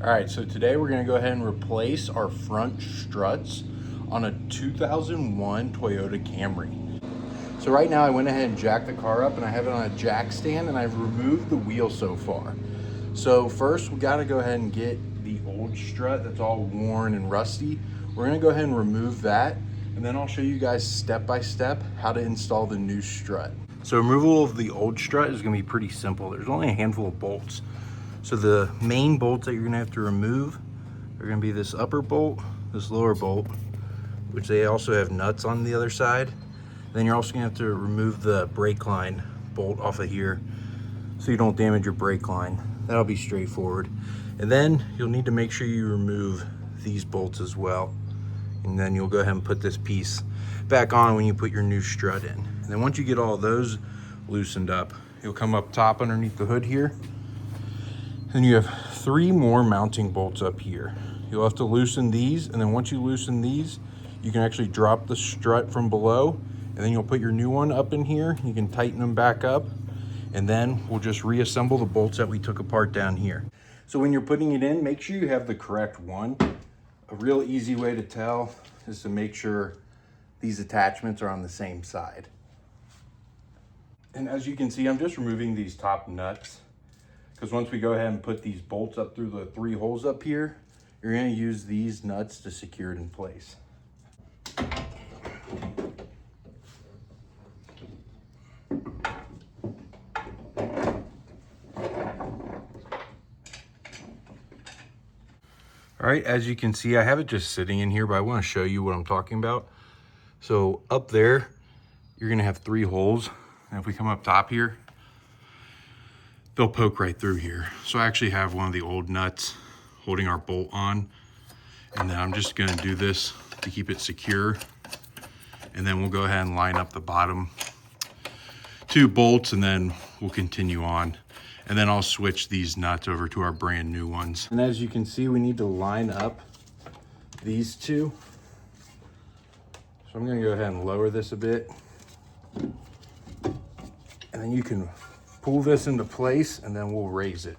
All right, so today we're gonna go ahead and replace our front struts on a 2001 Toyota Camry. So right now I went ahead and jacked the car up and I have it on a jack stand and I've removed the wheel so far. So first we gotta go ahead and get the old strut that's all worn and rusty. We're gonna go ahead and remove that and then I'll show you guys step by step how to install the new strut. So removal of the old strut is gonna be pretty simple. There's only a handful of bolts. So the main bolts that you're gonna have to remove are gonna be this upper bolt, this lower bolt, which they also have nuts on the other side. Then you're also gonna have to remove the brake line bolt off of here so you don't damage your brake line. That'll be straightforward. And then you'll need to make sure you remove these bolts as well. And then you'll go ahead and put this piece back on when you put your new strut in. And then once you get all those loosened up, you'll come up top underneath the hood here. Then you have 3 more mounting bolts up here. You'll have to loosen these, and then once you loosen these, you can actually drop the strut from below, and then you'll put your new one up in here. You can tighten them back up, and then we'll just reassemble the bolts that we took apart down here. So when you're putting it in, make sure you have the correct one. A real easy way to tell is to make sure these attachments are on the same side. And as you can see, I'm just removing these top nuts, because once we go ahead and put these bolts up through the 3 holes up here, you're going to use these nuts to secure it in place. All right, as you can see, I have it just sitting in here, but I want to show you what I'm talking about. So up there, you're going to have 3 holes. And if we come up top here, they'll poke right through here. So I actually have one of the old nuts holding our bolt on. And then I'm just gonna do this to keep it secure. And then we'll go ahead and line up the bottom 2 bolts and then we'll continue on. And then I'll switch these nuts over to our brand new ones. And as you can see, we need to line up these 2. So I'm gonna go ahead and lower this a bit. And then you can pull this into place and then we'll raise it.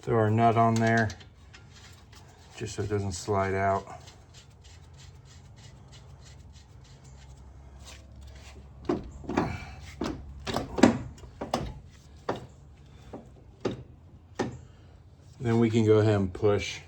Throw our nut on there just so it doesn't slide out. Then we can go ahead and push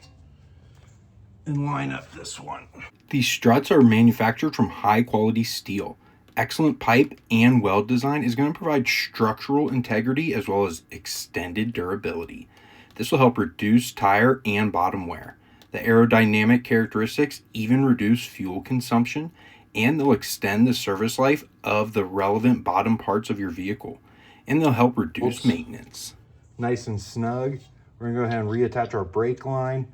and line up this one. These struts are manufactured from high quality steel. Excellent pipe and weld design is going to provide structural integrity as well as extended durability. This will help reduce tire and bottom wear. The aerodynamic characteristics even reduce fuel consumption, and they'll extend the service life of the relevant bottom parts of your vehicle, and they'll help reduce maintenance. Nice and snug. We're gonna go ahead and reattach our brake line,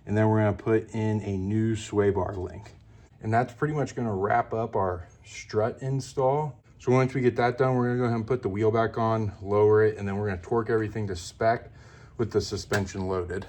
and then we're gonna put in a new sway bar link. And that's pretty much gonna wrap up our strut install. So once we get that done, we're gonna go ahead and put the wheel back on, lower it, and then we're gonna torque everything to spec with the suspension loaded.